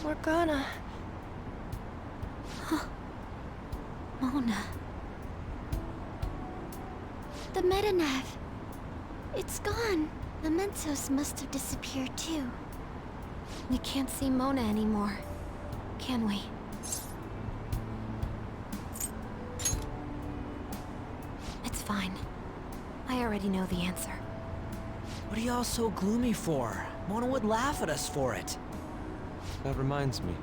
we're gonna... Mona. The Metanav. It's gone. The Mentos must have disappeared too. We can't see Mona anymore, can we? It's fine. I already know the answer. What are y'all so gloomy for? Mona would laugh at us for it. That reminds me.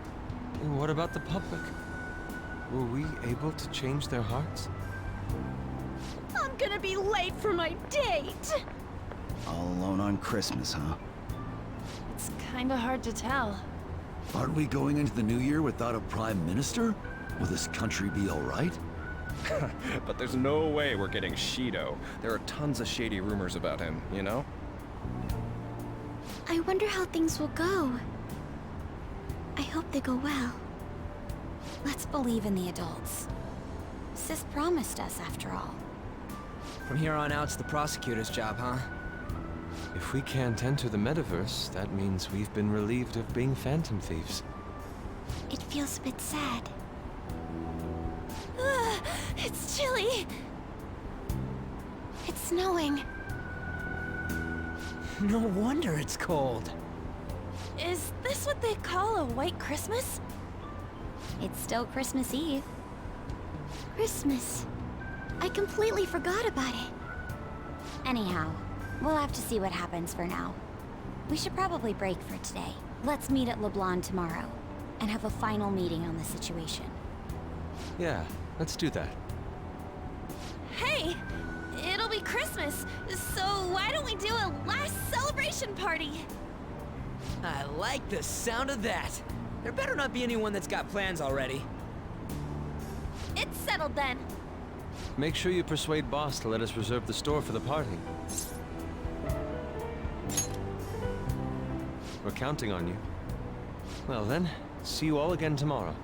What about the public? Were we able to change their hearts? I'm gonna be late for my date! All alone on Christmas, huh? It's kinda hard to tell. Aren't we going into the new year without a prime minister? Will this country be all right? But there's no way we're getting Shido. There are tons of shady rumors about him, you know? I wonder how things will go. I hope they go well. Let's believe in the adults. Sis promised us, after all. From here on out, it's the prosecutor's job, huh? If we can't enter the metaverse, that means we've been relieved of being phantom thieves. It feels a bit sad. It's chilly! It's snowing. No wonder it's cold. Is this what they call a white Christmas? It's still Christmas Eve. Christmas. I completely forgot about it. Anyhow, we'll have to see what happens for now. We should probably break for today. Let's meet at LeBlanc tomorrow, and have a final meeting on the situation. Yeah, let's do that. Hey! It'll be Christmas, so why don't we do a last celebration party? I like the sound of that. There better not be anyone that's got plans already. It's settled then. Make sure you persuade Boss to let us reserve the store for the party. We're counting on you. Well then, see you all again tomorrow.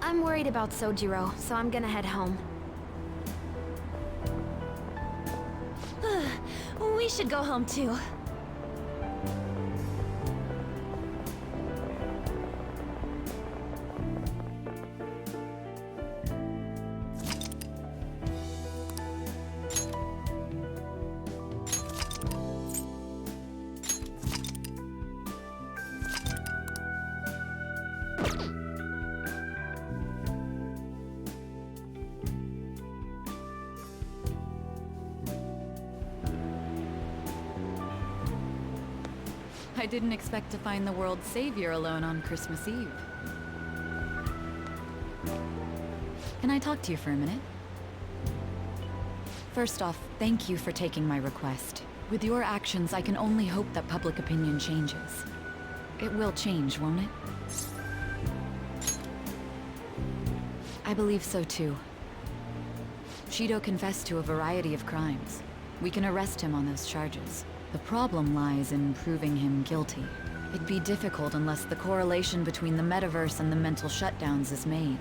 I'm worried about Sojiro, so I'm gonna head home. We should go home too. I didn't expect to find the world's savior alone on Christmas Eve. Can I talk to you for a minute? First off, thank you for taking my request. With your actions, I can only hope that public opinion changes. It will change, won't it? I believe so too. Shido confessed to a variety of crimes. We can arrest him on those charges. The problem lies in proving him guilty. It'd be difficult unless the correlation between the metaverse and the mental shutdowns is made.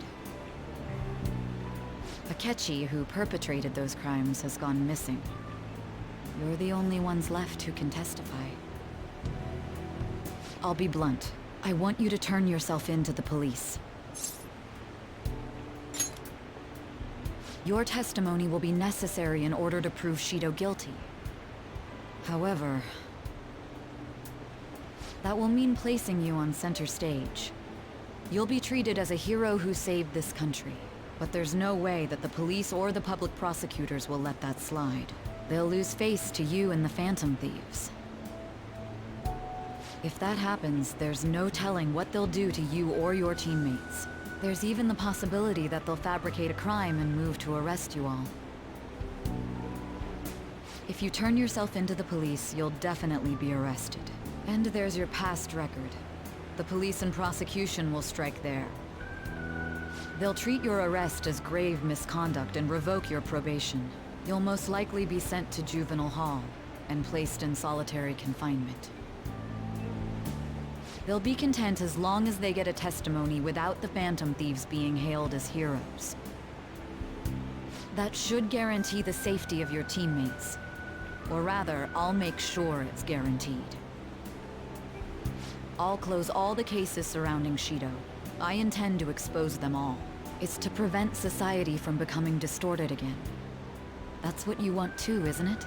Akechi, who perpetrated those crimes, has gone missing. You're the only ones left who can testify. I'll be blunt. I want you to turn yourself in to the police. Your testimony will be necessary in order to prove Shido guilty. However, that will mean placing you on center stage. You'll be treated as a hero who saved this country, but there's no way that the police or the public prosecutors will let that slide. They'll lose face to you and the Phantom Thieves. If that happens, there's no telling what they'll do to you or your teammates. There's even the possibility that they'll fabricate a crime and move to arrest you all. If you turn yourself into the police, you'll definitely be arrested. And there's your past record. The police and prosecution will strike there. They'll treat your arrest as grave misconduct and revoke your probation. You'll most likely be sent to juvenile hall and placed in solitary confinement. They'll be content as long as they get a testimony without the Phantom Thieves being hailed as heroes. That should guarantee the safety of your teammates. Or rather, I'll make sure it's guaranteed. I'll close all the cases surrounding Shido. I intend to expose them all. It's to prevent society from becoming distorted again. That's what you want too, isn't it?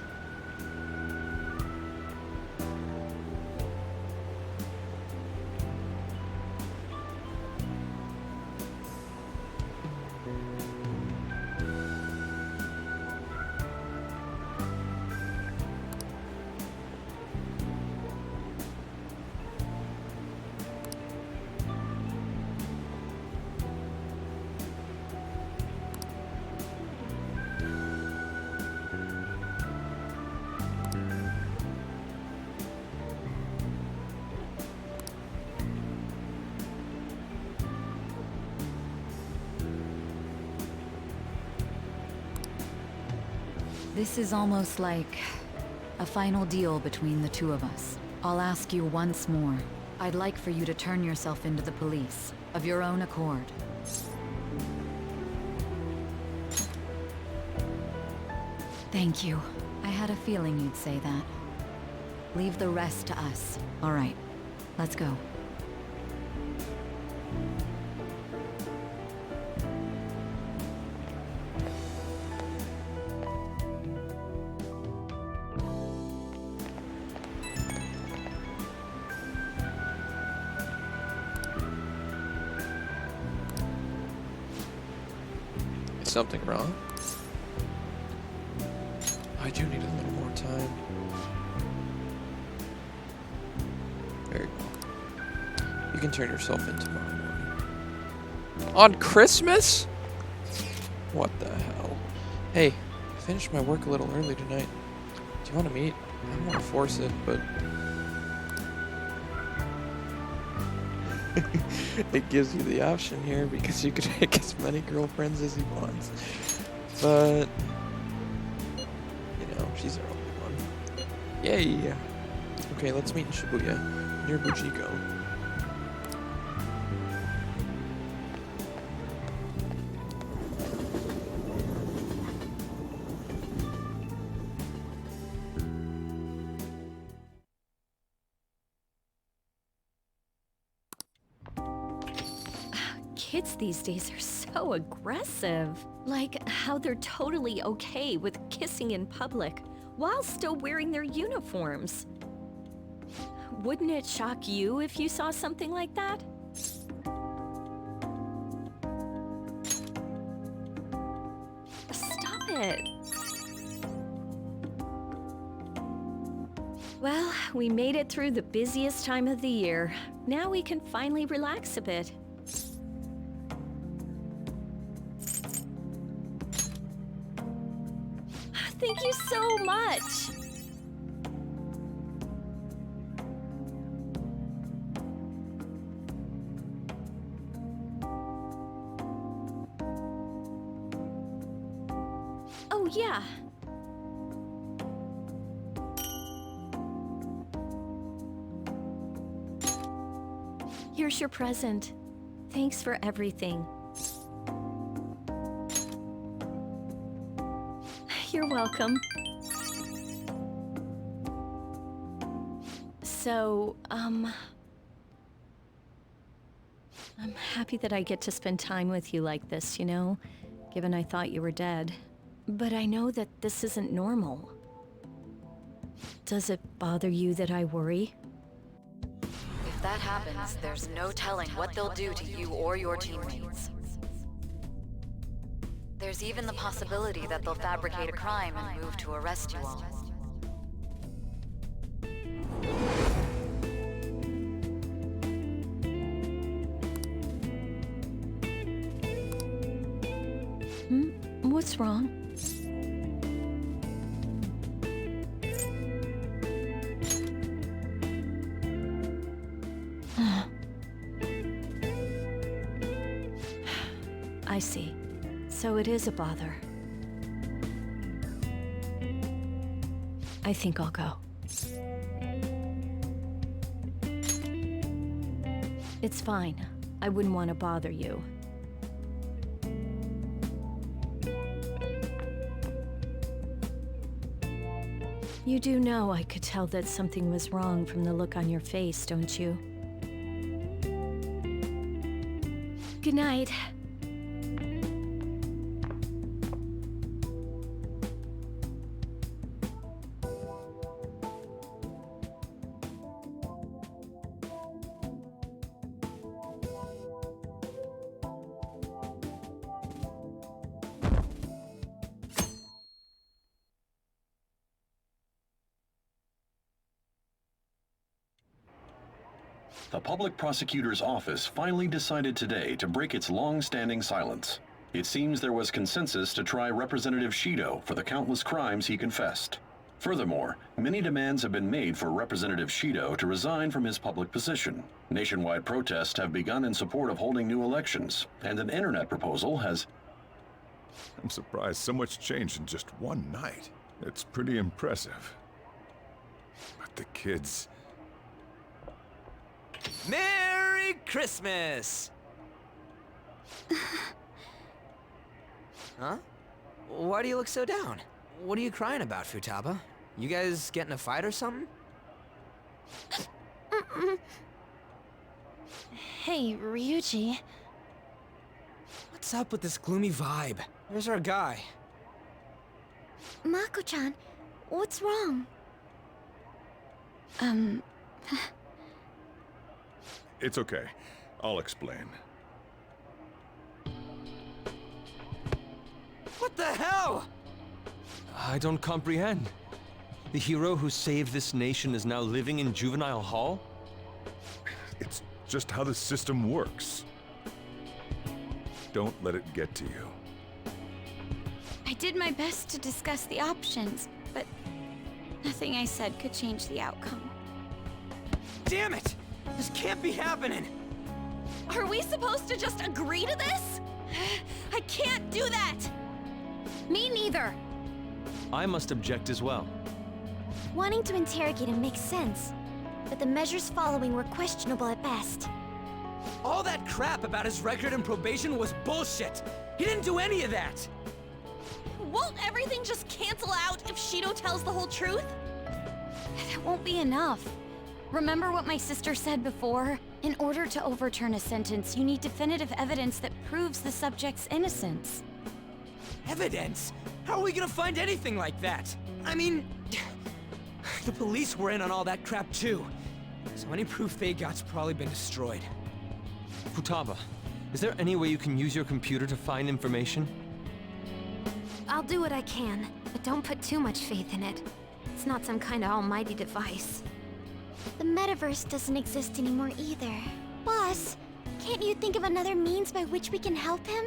This is almost like a final deal between the two of us. I'll ask you once more. I'd like for you to turn yourself into the police, of your own accord. Thank you. I had a feeling you'd say that. Leave the rest to us. All right, let's go. Is something wrong? I do need a little more time. Very well. You can turn yourself in tomorrow morning. On Christmas? What the hell? Hey, I finished my work a little early tonight. Do you want to meet? I don't want to force it, but... it gives you the option here because you can make as many girlfriends as you want. But... you know, she's our only one. Yay! Okay, let's meet in Shibuya, near Bujiko. Kids these days are so aggressive. Like how they're totally okay with kissing in public while still wearing their uniforms. Wouldn't it shock you if you saw something like that? Stop it. Well, we made it through the busiest time of the year. Now we can finally relax a bit. Thank you so much! Oh, yeah. Here's your present. Thanks for everything. You're welcome. So, I'm happy that I get to spend time with you like this, you know, given I thought you were dead. But I know that this isn't normal. Does it bother you that I worry? If that happens, there's no telling what they'll do to you or your teammates. There's even the possibility that they'll fabricate a crime and move to arrest you all. What's wrong? I see. So it is a bother. I think I'll go. It's fine. I wouldn't want to bother you. You do know I could tell that something was wrong from the look on your face, don't you? Good night. The public prosecutor's office finally decided today to break its long-standing silence. It seems there was consensus to try Representative Shido for the countless crimes he confessed. Furthermore, many demands have been made for Representative Shido to resign from his public position. Nationwide protests have begun in support of holding new elections, and an internet proposal has... I'm surprised so much changed in just one night. It's pretty impressive. But the kids... Merry Christmas! Huh? Why do you look so down? What are you crying about, Futaba? You guys get in a fight or something? Hey, Ryuji. What's up with this gloomy vibe? Where's our guy? Mako-chan, what's wrong? It's okay. I'll explain. What the hell? I don't comprehend. The hero who saved this nation is now living in juvenile hall? It's just how the system works. Don't let it get to you. I did my best to discuss the options, but nothing I said could change the outcome. Damn it! This can't be happening! Are we supposed to just agree to this? I can't do that! Me neither. I must object as well. Wanting to interrogate him makes sense, but the measures following were questionable at best. All that crap about his record and probation was bullshit! He didn't do any of that! Won't everything just cancel out if Shido tells the whole truth? That won't be enough. Remember what my sister said before? In order to overturn a sentence, you need definitive evidence that proves the subject's innocence. Evidence? How are we gonna find anything like that? I mean... the police were in on all that crap too. So any proof they got's probably been destroyed. Futaba, is there any way you can use your computer to find information? I'll do what I can, but don't put too much faith in it. It's not some kind of almighty device. The metaverse doesn't exist anymore either. Boss, can't you think of another means by which we can help him?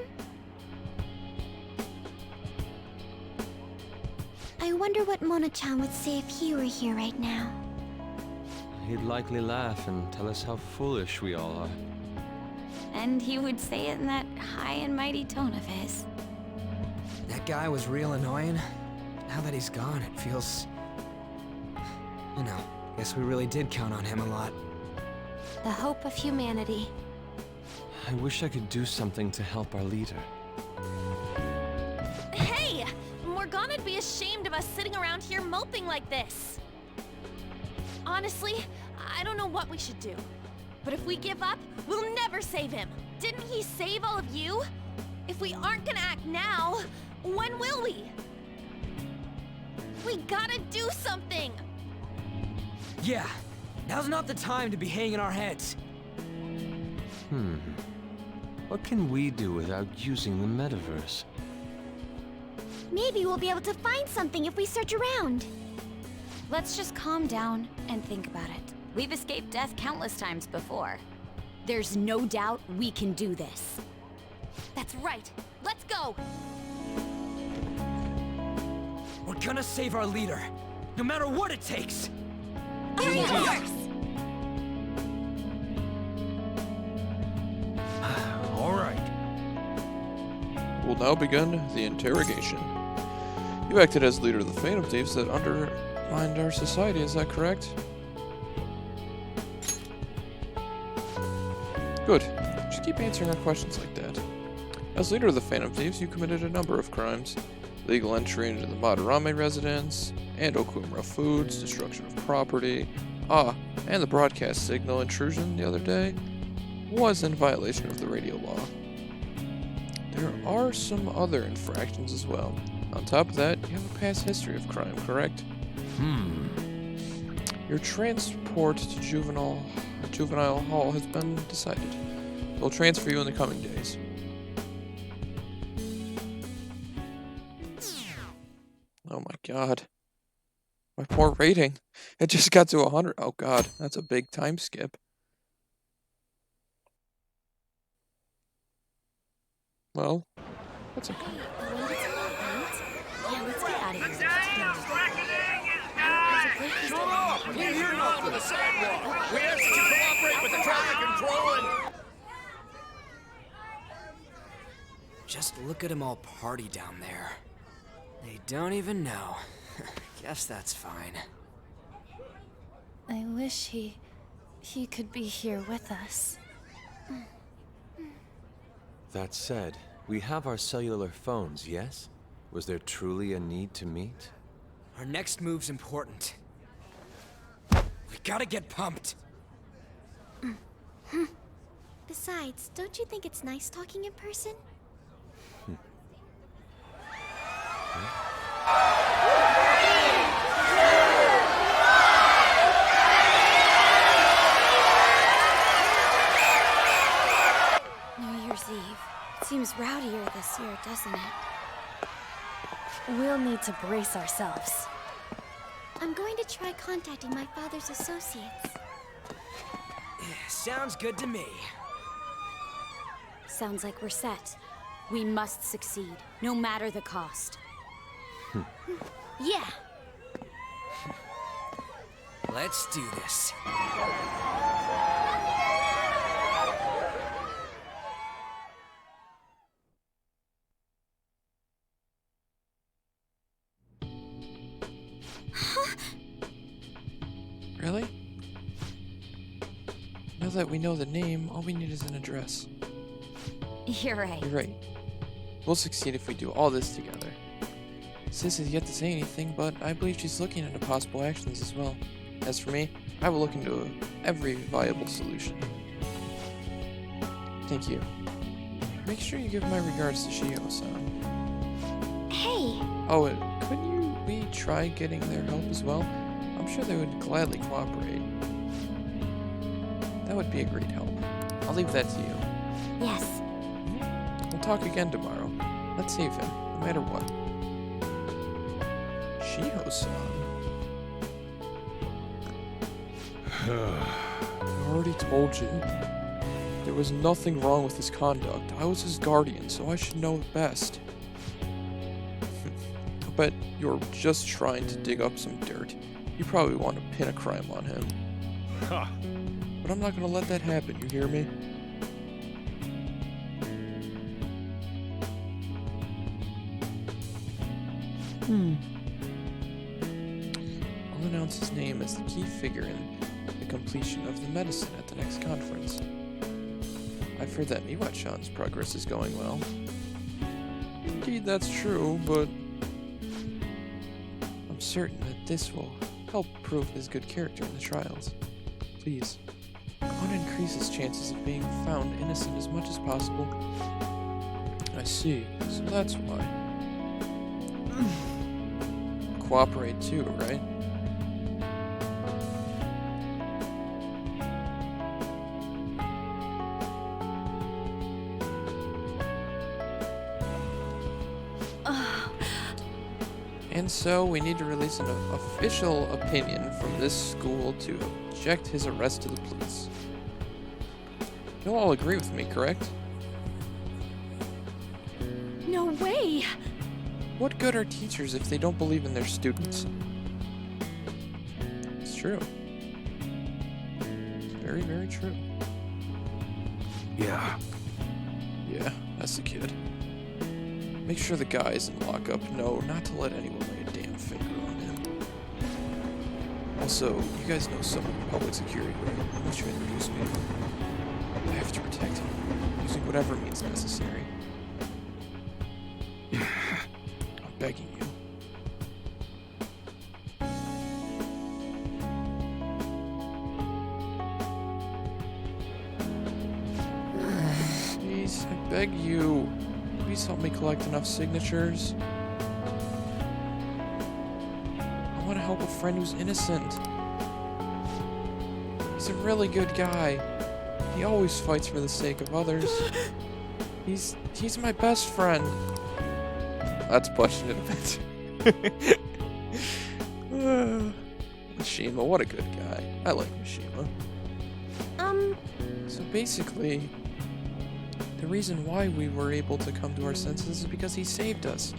I wonder what Mona-chan would say if he were here right now. He'd likely laugh and tell us how foolish we all are. And he would say it in that high and mighty tone of his. That guy was real annoying. Now that he's gone, it feels... You know, guess we really did count on him a lot. The hope of humanity. I wish I could do something to help our leader. Hey! Morgana'd be ashamed of us sitting around here moping like this. Honestly, I don't know what we should do. But if we give up, we'll never save him. Didn't he save all of you? If we aren't gonna act now, when will we? We gotta do something! Yeah, now's not the time to be hanging our heads. What can we do without using the metaverse? Maybe we'll be able to find something if we search around. Let's just calm down and think about it. We've escaped death countless times before. There's no doubt we can do this. That's right. Let's go! We're gonna save our leader, no matter what it takes! All right. We'll now begin the interrogation. You acted as leader of the Phantom Thieves that undermined our society, is that correct? Good. Just keep answering our questions like that. As leader of the Phantom Thieves, you committed a number of crimes. Legal entry into the Madarame residence, and Okumura Foods, destruction of property, and the broadcast signal intrusion the other day was in violation of the radio law. there are some other infractions as well. On top of that, you have a past history of crime, correct? Your transport to juvenile hall has been decided. We'll transfer you in the coming days. Oh my god. My poor rating. It just got to 100. Oh god, that's a big time skip. Well, that's okay. Yeah, let's get out of here. We're here off to the sidewalk. We ask that you cooperate with the traffic control and... Just look at them all party down there. They don't even know. Guess that's fine. I wish he could be here with us. That said, we have our cellular phones, yes? Was there truly a need to meet? Our next move's important. We gotta get pumped. Besides, don't you think it's nice talking in person? New Year's Eve. It seems rowdier this year, doesn't it? We'll need to brace ourselves. I'm going to try contacting my father's associates. Sounds good to me. Sounds like we're set. We must succeed, no matter the cost. Yeah. Let's do this. Really? Now that we know the name, all we need is an address. You're right. You're right. We'll succeed if we do all this together. Sis has yet to say anything, but I believe she's looking into possible actions as well. As for me, I will look into every viable solution. Thank you. Make sure you give my regards to Shio-san. Hey! Oh, couldn't we try getting their help as well? I'm sure they would gladly cooperate. That would be a great help. I'll leave that to you. Yes. We'll talk again tomorrow. Let's save him, no matter what. Shio-san. I already told you. There was nothing wrong with his conduct. I was his guardian, so I should know best. I bet you're just trying to dig up some dirt. You probably want to pin a crime on him. Ha! But I'm not gonna let that happen, you hear me? I'll announce his name as the key figure in the completion of the medicine at the next conference. I've heard that Miwa-chan's progress is going well. Indeed, that's true, but I'm certain that this will help prove his good character in the trials. Please, I want to increase his chances of being found innocent as much as possible. I see, so that's why. Cooperate too, right? And so we need to release an official opinion from this school to object his arrest to the police. You'll all agree with me, correct? No way! What good are teachers if they don't believe in their students? It's true. It's very, very true. Yeah. Yeah, that's the kid. Make sure the guys in lockup know not to let anyone lay a damn finger on him. Also, you guys know someone in public security, right? Why don't you introduce me? I have to protect him, using whatever means necessary. I'm begging you. Please, I beg you. please help me collect enough signatures. I want to help a friend who's innocent. He's a really good guy. He always fights for the sake of others. He's my best friend. That's pushing it a bit. Mishima, what a good guy. I like Mishima. So basically, the reason why we were able to come to our senses is because he saved us.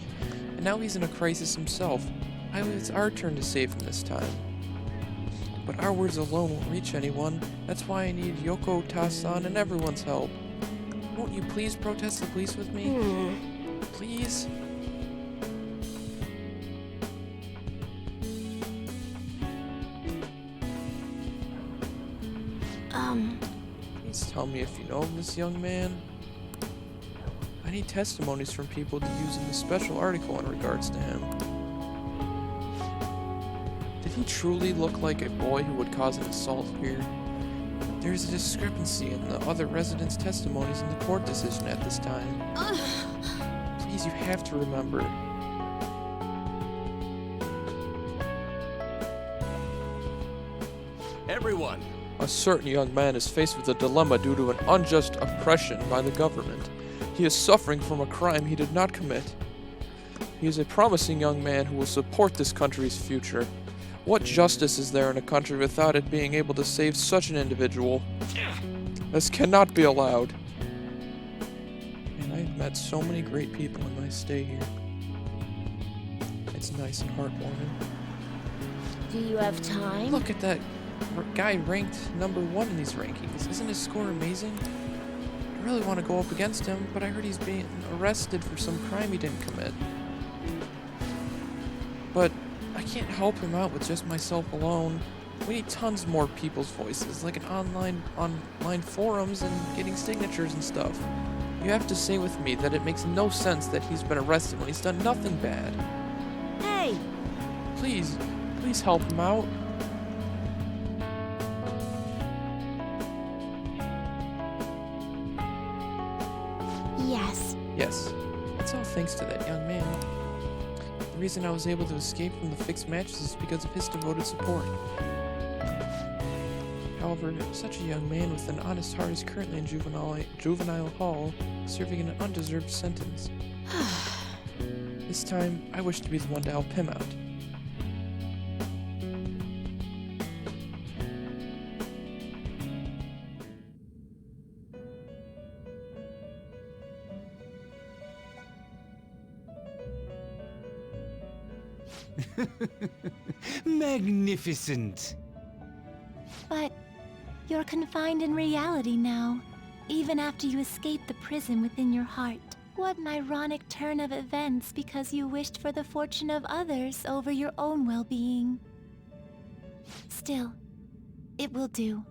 And now he's in a crisis himself. It's our turn to save him this time. But our words alone won't reach anyone. That's why I need Yoko, Ta-san, and everyone's help. Won't you please protest the police with me? Please? Please tell me if you know of this young man. I need testimonies from people to use in the special article in regards to him. Did he truly look like a boy who would cause an assault here? There's a discrepancy in the other residents' testimonies in the court decision at this time. Please, you have to remember. Everyone! A certain young man is faced with a dilemma due to an unjust oppression by the government. He is suffering from a crime he did not commit. He is a promising young man who will support this country's future. What justice is there in a country without it being able to save such an individual? This cannot be allowed. And I've met so many great people in my stay here. It's nice and heartwarming. Do you have time? Look at that guy ranked #1 in these rankings. Isn't his score amazing? I really want to go up against him, but I heard he's being arrested for some crime he didn't commit. But I can't help him out with just myself alone. We need tons more people's voices, like an online forums and getting signatures and stuff. You have to say with me that it makes no sense that he's been arrested when he's done nothing bad. Hey! Please help him out. Yes. Yes, it's all thanks to that young man. The reason I was able to escape from the fixed matches is because of his devoted support. However, such a young man with an honest heart is currently in juvenile hall, serving an undeserved sentence. This time, I wish to be the one to help him out. Magnificent. But you're confined in reality now, even after you escaped the prison within your heart. What an ironic turn of events because you wished for the fortune of others over your own well-being. Still, it will do.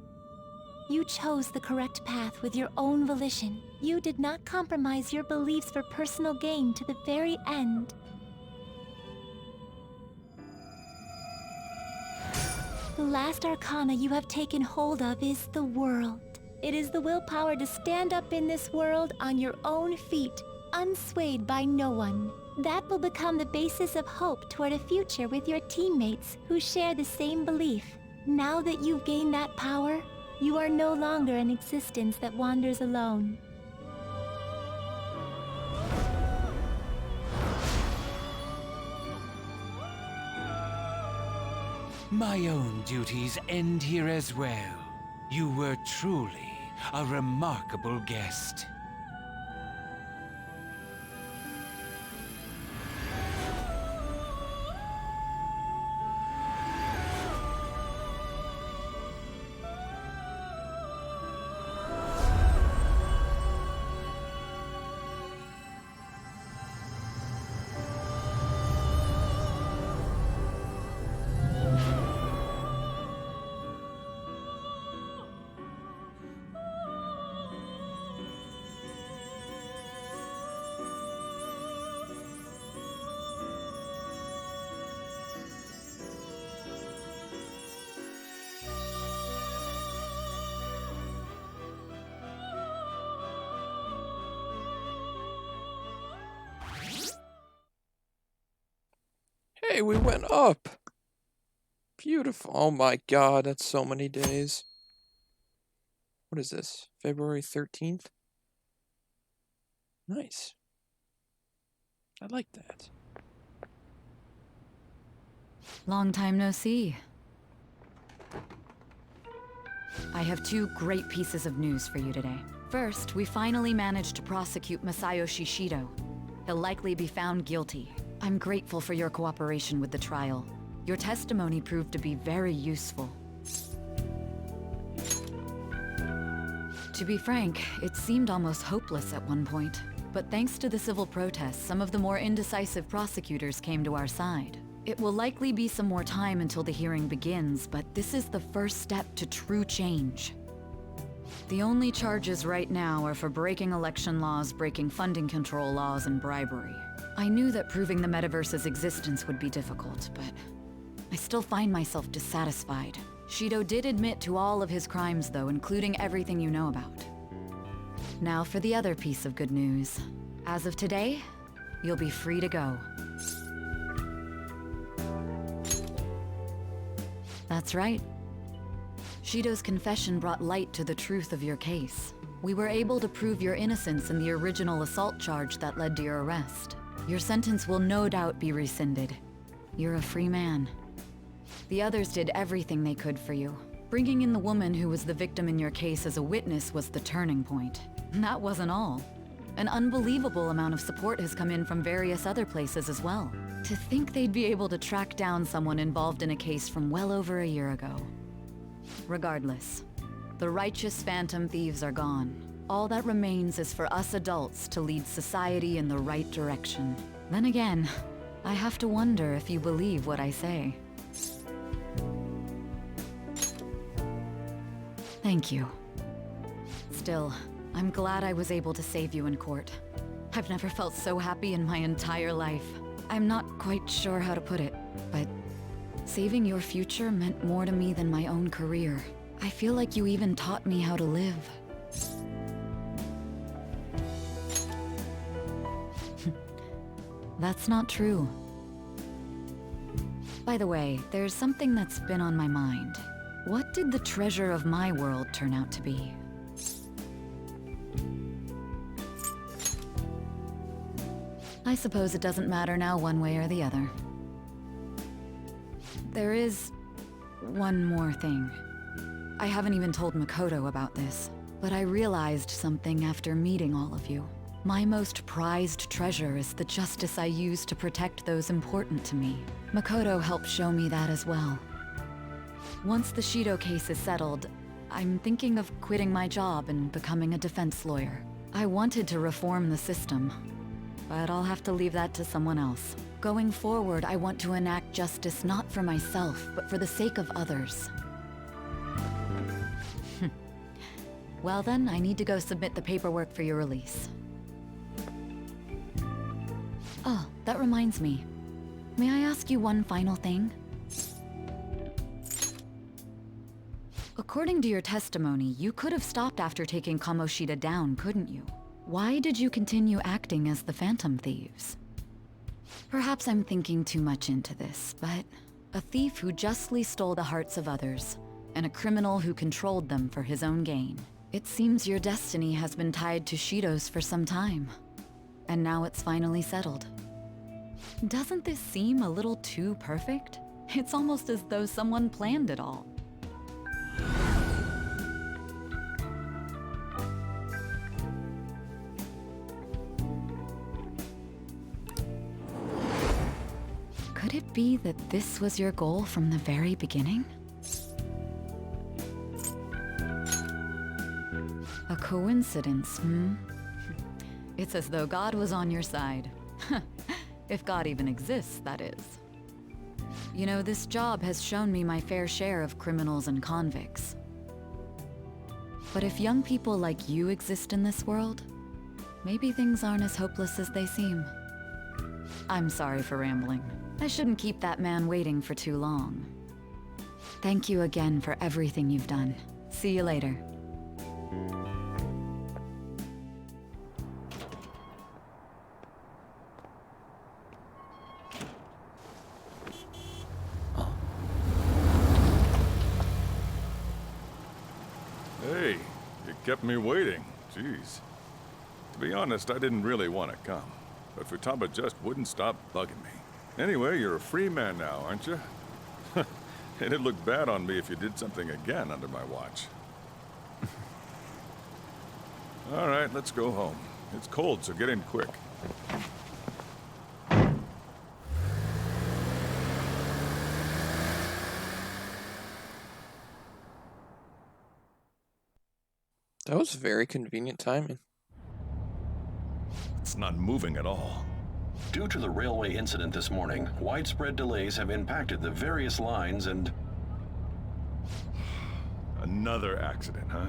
You chose the correct path with your own volition. You did not compromise your beliefs for personal gain to the very end. The last arcana you have taken hold of is the world. It is the willpower to stand up in this world on your own feet, unswayed by no one. That will become the basis of hope toward a future with your teammates who share the same belief. Now that you've gained that power, you are no longer an existence that wanders alone. My own duties end here as well. You were truly a remarkable guest. Yay, we went up. Beautiful. Oh my god, that's so many days. What is this? February 13th? Nice. I like that. Long time no see. I have two great pieces of news for you today. First, we finally managed to prosecute Masayoshi Shido. He'll likely be found guilty. I'm grateful for your cooperation with the trial. Your testimony proved to be very useful. To be frank, it seemed almost hopeless at one point. But thanks to the civil protests, some of the more indecisive prosecutors came to our side. It will likely be some more time until the hearing begins, but this is the first step to true change. The only charges right now are for breaking election laws, breaking funding control laws, and bribery. I knew that proving the metaverse's existence would be difficult, but I still find myself dissatisfied. Shido did admit to all of his crimes, though, including everything you know about. Now for the other piece of good news. As of today, you'll be free to go. That's right. Shido's confession brought light to the truth of your case. We were able to prove your innocence in the original assault charge that led to your arrest. Your sentence will no doubt be rescinded. You're a free man. The others did everything they could for you. Bringing in the woman who was the victim in your case as a witness was the turning point. That wasn't all. An unbelievable amount of support has come in from various other places as well. To think they'd be able to track down someone involved in a case from well over a year ago. Regardless, the righteous phantom thieves are gone. All that remains is for us adults to lead society in the right direction. Then again, I have to wonder if you believe what I say. Thank you. Still, I'm glad I was able to save you in court. I've never felt so happy in my entire life. I'm not quite sure how to put it, but saving your future meant more to me than my own career. I feel like you even taught me how to live. That's not true. By the way, there's something that's been on my mind. What did the treasure of my world turn out to be? I suppose it doesn't matter now one way or the other. There is one more thing. I haven't even told Makoto about this, but I realized something after meeting all of you. My most prized treasure is the justice I use to protect those important to me. Makoto helped show me that as well. Once the Shido case is settled, I'm thinking of quitting my job and becoming a defense lawyer. I wanted to reform the system, but I'll have to leave that to someone else. Going forward, I want to enact justice not for myself, but for the sake of others. Well then, I need to go submit the paperwork for your release. Oh, that reminds me. May I ask you one final thing? According to your testimony, you could have stopped after taking Kamoshida down, couldn't you? Why did you continue acting as the Phantom Thieves? Perhaps I'm thinking too much into this, but a thief who justly stole the hearts of others, and a criminal who controlled them for his own gain. It seems your destiny has been tied to Shido's for some time, and now it's finally settled. Doesn't this seem a little too perfect? It's almost as though someone planned it all. Could it be that this was your goal from the very beginning? A coincidence, hmm? It's as though God was on your side. If God even exists, that is. You know, this job has shown me my fair share of criminals and convicts. But if young people like you exist in this world, maybe things aren't as hopeless as they seem. I'm sorry for rambling. I shouldn't keep that man waiting for too long. Thank you again for everything you've done. See you later. kept me waiting. Jeez. To be honest, I didn't really want to come. But Futaba just wouldn't stop bugging me. Anyway, you're a free man now, aren't you? It'd look bad on me if you did something again under my watch. All right, let's go home. It's cold, so get in quick. That was very convenient timing. It's not moving at all. Due to the railway incident this morning, widespread delays have impacted the various lines and... Another accident, huh?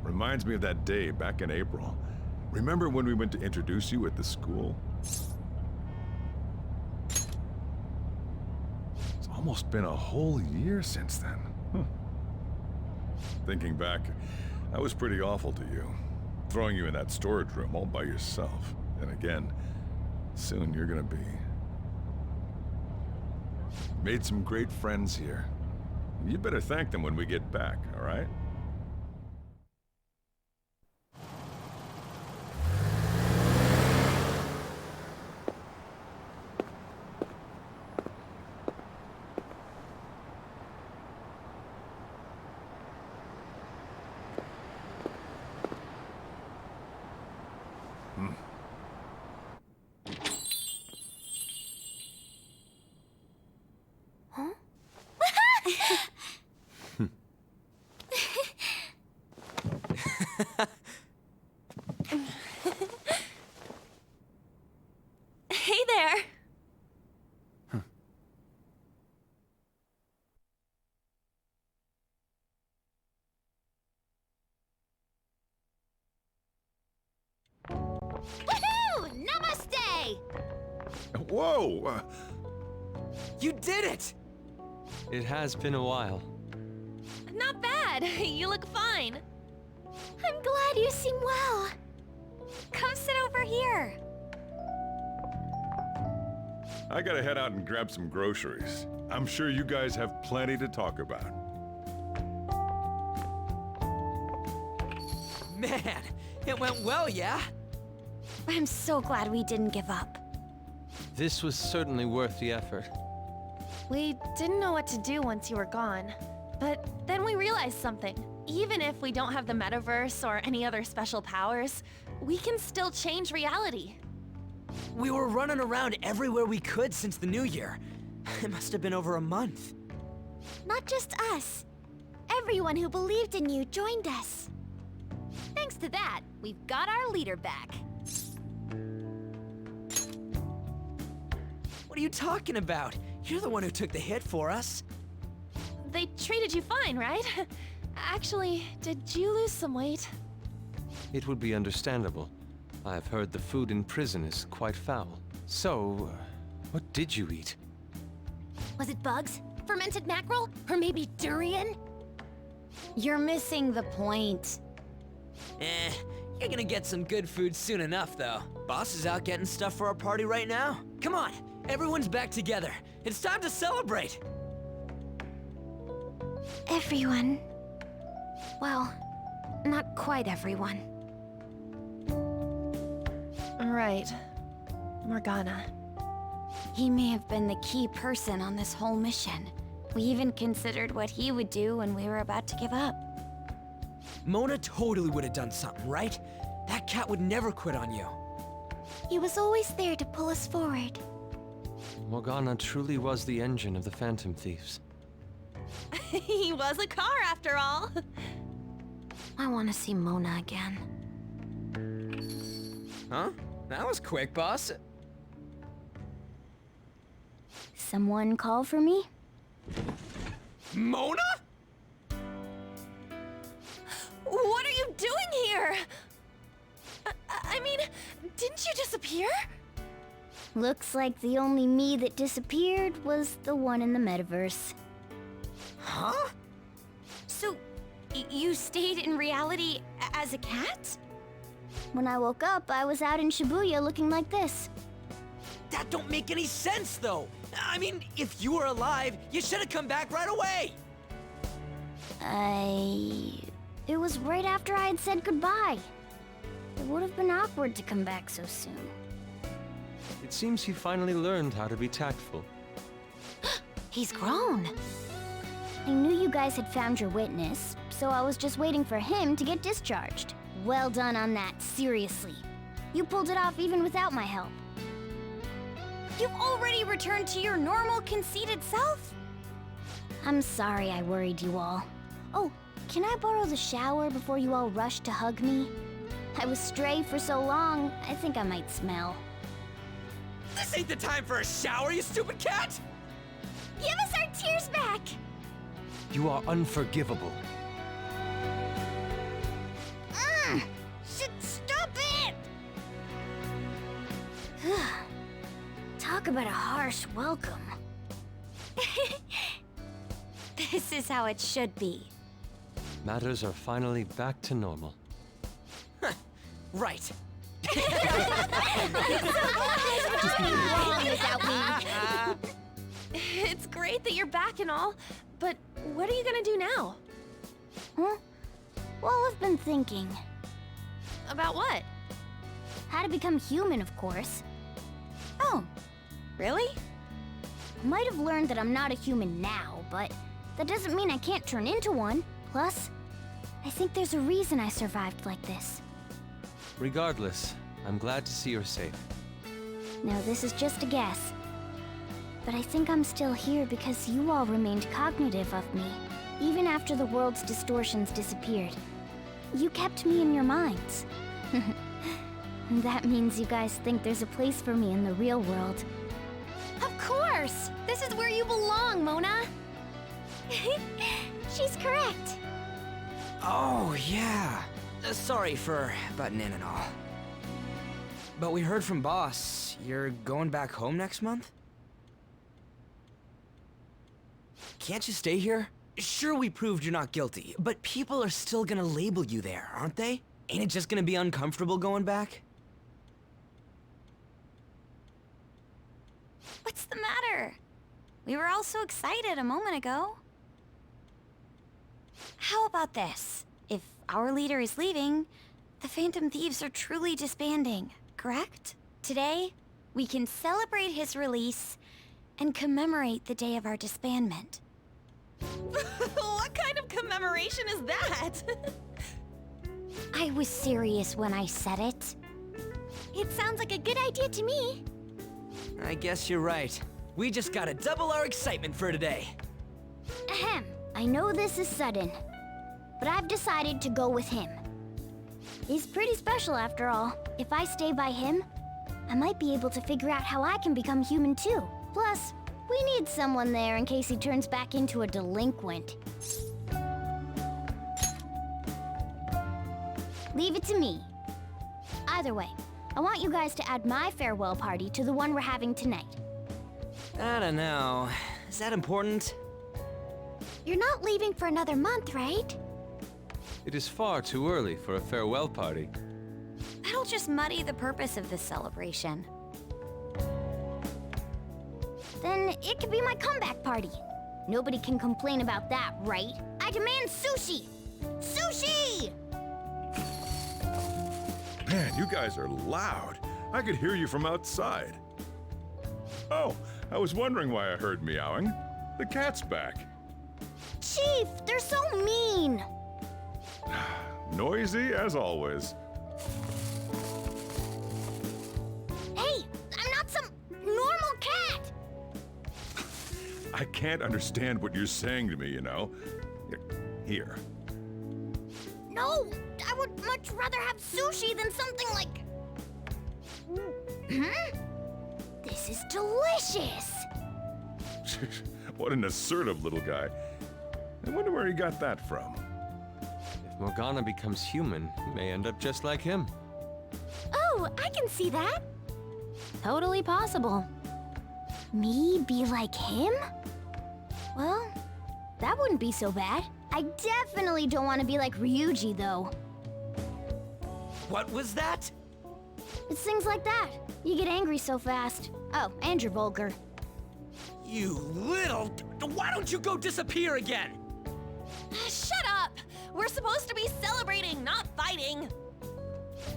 Reminds me of that day back in April. Remember when we went to introduce you at the school? It's almost been a whole year since then. Thinking back, I was pretty awful to you. Throwing you in that storage room all by yourself. And again, soon you're gonna be. Made some great friends here. You better thank them when we get back, all right? Hey there! Woohoo! Namaste! Whoa! You did it! It has been a while. Not bad. You look fine. I'm glad you seem well. Come sit over here. I gotta head out and grab some groceries. I'm sure you guys have plenty to talk about. Man, it went well, yeah? I'm so glad we didn't give up. This was certainly worth the effort. We didn't know what to do once you were gone. But then we realized something. Even if we don't have the metaverse or any other special powers, we can still change reality. We were running around everywhere we could since the new year. It must have been over a month. Not just us. Everyone who believed in you joined us. Thanks to that, we've got our leader back. What are you talking about? You're the one who took the hit for us. They treated you fine, right? Actually, did you lose some weight? It would be understandable. I've heard the food in prison is quite foul. So, what did you eat? Was it bugs? Fermented mackerel? Or maybe durian? You're missing the point. You're gonna get some good food soon enough, though. Boss is out getting stuff for our party right now. Come on, everyone's back together. It's time to celebrate. Everyone. Well, not quite everyone. Right. Morgana. He may have been the key person on this whole mission. We even considered what he would do when we were about to give up. Mona totally would have done something, right? That cat would never quit on you. He was always there to pull us forward. Morgana truly was the engine of the Phantom Thieves. He was a car after all. I want to see Mona again. Huh? That was quick, boss. Someone call for me? Mona? What are you doing here? I mean, didn't you disappear? Looks like the only me that disappeared was the one in the metaverse. Huh? So, you stayed in reality as a cat? When I woke up, I was out in Shibuya looking like this. That don't make any sense, though. I mean, if you were alive, you should have come back right away. It was right after I had said goodbye. It would have been awkward to come back so soon. It seems he finally learned how to be tactful. He's grown. I knew you guys had found your witness, so I was just waiting for him to get discharged. Well done on that, seriously. You pulled it off even without my help. You've already returned to your normal, conceited self? I'm sorry I worried you all. Oh, can I borrow the shower before you all rush to hug me? I was stray for so long, I think I might smell. This ain't the time for a shower, you stupid cat! Give us our tears back! You are unforgivable. Stop it! Talk about a harsh welcome. This is how it should be. Matters are finally back to normal. Right. It's great that you're back and all, but what are you gonna do now? Huh? Well, I've been thinking. About what? How to become human, of course. Oh, really? I might have learned that I'm not a human now, but that doesn't mean I can't turn into one. Plus, I think there's a reason I survived like this. Regardless, I'm glad to see you're safe. Now, this is just a guess. But I think I'm still here because you all remained cognitive of me, even after the world's distortions disappeared. You kept me in your minds. That means you guys think there's a place for me in the real world. Of course! This is where you belong, Mona! She's correct. Oh, yeah. Sorry for butting in and all. But we heard from Boss. You're going back home next month? Can't you stay here? Sure, we proved you're not guilty, but people are still gonna label you there, aren't they? Ain't it just gonna be uncomfortable going back? What's the matter? We were all so excited a moment ago. How about this? If our leader is leaving, the Phantom Thieves are truly disbanding, correct? Today, we can celebrate his release and commemorate the day of our disbandment. What kind of commemoration is that? I was serious when I said it. It sounds like a good idea to me. I guess you're right. We just gotta double our excitement for today. Ahem. I know this is sudden, but I've decided to go with him. He's pretty special after all. If I stay by him, I might be able to figure out how I can become human too. Plus, we need someone there in case he turns back into a delinquent. Leave it to me. Either way, I want you guys to add my farewell party to the one we're having tonight. I don't know. Is that important? You're not leaving for another month, right? It is far too early for a farewell party. That'll just muddy the purpose of this celebration. Then it could be my comeback party. Nobody can complain about that, right? I demand sushi! Sushi! Man, you guys are loud. I could hear you from outside. Oh, I was wondering why I heard meowing. The cat's back. Chief, they're so mean! Noisy as always. Hey, I'm not some normal cat! I can't understand what you're saying to me, you know. Here. No, I would much rather have sushi than something like... This is delicious! What an assertive little guy. I wonder where he got that from. If Morgana becomes human, he may end up just like him. Oh, I can see that. Totally possible. Me be like him? Well, that wouldn't be so bad. I definitely don't want to be like Ryuji, though. What was that? It's things like that. You get angry so fast. Oh, and you're vulgar. You little... Why don't you go disappear again? Shut up! We're supposed to be celebrating, not fighting.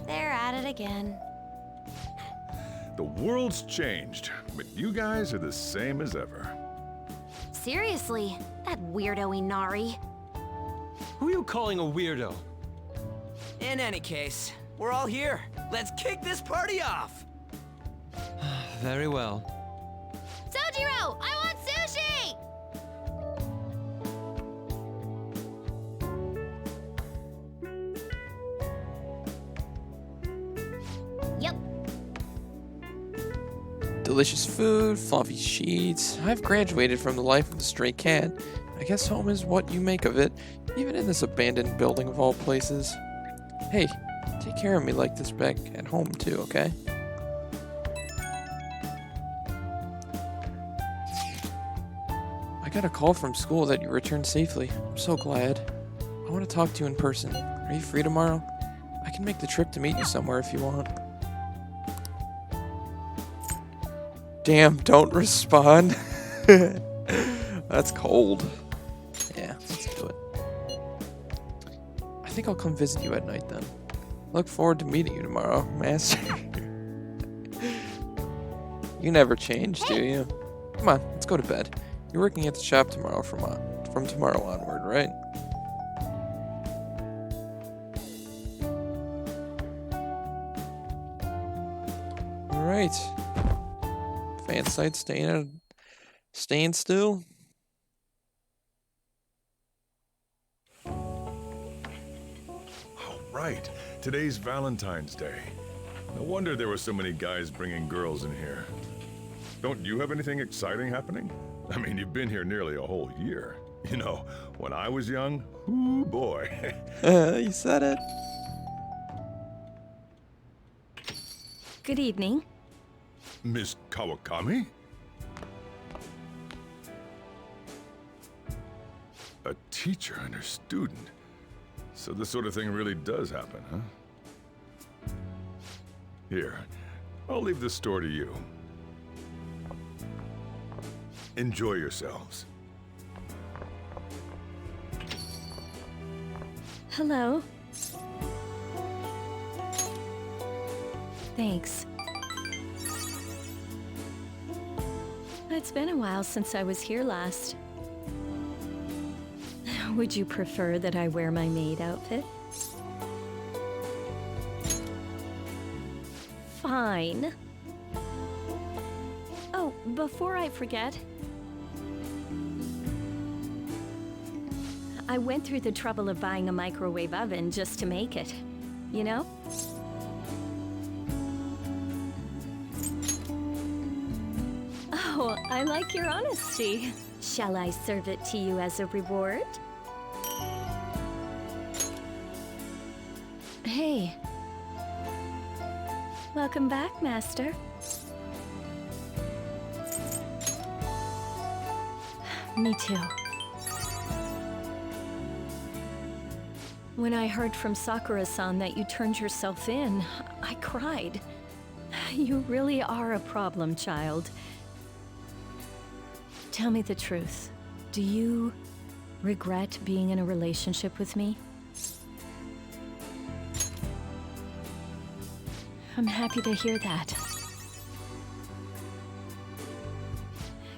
They're at it again. The world's changed, but you guys are the same as ever. Seriously, that weirdo Inari. Who are you calling a weirdo? In any case, we're all here. Let's kick this party off! Very well. Sojiro, I want sushi! Yep. Delicious food, fluffy sheets. I've graduated from the life of a stray cat. I guess home is what you make of it, even in this abandoned building of all places. Hey, take care of me like this back at home too, okay? I got a call from school that you returned safely. I'm so glad. I want to talk to you in person. Are you free tomorrow? I can make the trip to meet you somewhere if you want. Damn, don't respond. That's cold. Yeah, let's do it. I think I'll come visit you at night then. Look forward to meeting you tomorrow, Master. You never change, do you? Come on, let's go to bed. You're working at the shop tomorrow from tomorrow onward, right? Alright. Fan site staying still. Right. Today's Valentine's Day. No wonder there were so many guys bringing girls in here. Don't you have anything exciting happening? I mean, you've been here nearly a whole year. You know, when I was young, ooh boy. You said it. Good evening. Miss Kawakami? A teacher and her student. So this sort of thing really does happen, huh? Here, I'll leave the store to you. Enjoy yourselves. Hello. Thanks. It's been a while since I was here last. Would you prefer that I wear my maid outfit? Fine. Oh, before I forget, I went through the trouble of buying a microwave oven just to make it, you know? Oh, I like your honesty. Shall I serve it to you as a reward? Hey. Welcome back, Master. Me too. When I heard from Sakura-san that you turned yourself in, I cried. You really are a problem child. Tell me the truth. Do you regret being in a relationship with me? I'm happy to hear that.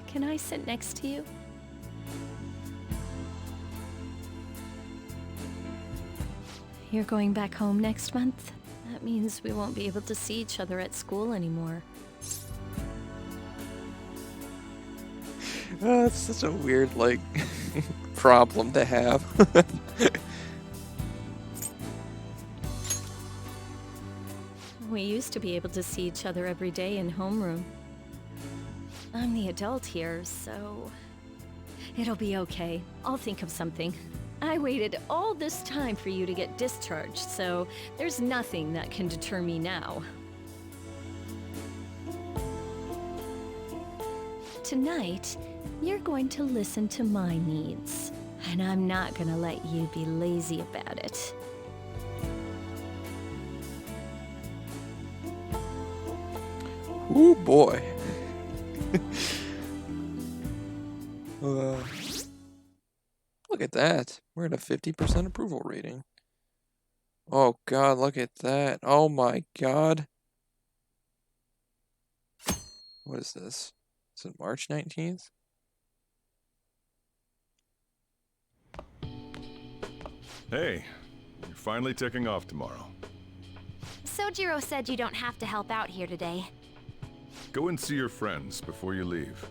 Can I sit next to you? You're going back home next month? That means we won't be able to see each other at school anymore. It's such a weird, like, problem to have. We used to be able to see each other every day in homeroom. I'm the adult here, so... it'll be okay. I'll think of something. I waited all this time for you to get discharged, so there's nothing that can deter me now. Tonight, you're going to listen to my needs, and I'm not gonna let you be lazy about it. Ooh, boy. Look at that. We're at a 50% approval rating. Oh god, look at that. Oh my god. What is this? Is it March 19th? Hey, you're finally taking off tomorrow. Sojiro said you don't have to help out here today. Go and see your friends before you leave.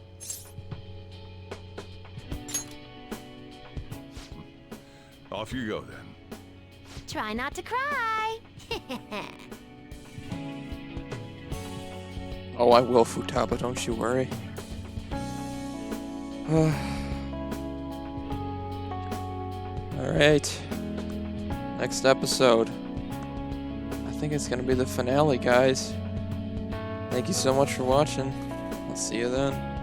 Off you go then. Try not to cry. Oh, I will, Futaba, don't you worry. Alright. Next episode. I think it's gonna be the finale, guys. Thank you so much for watching. I'll see you then.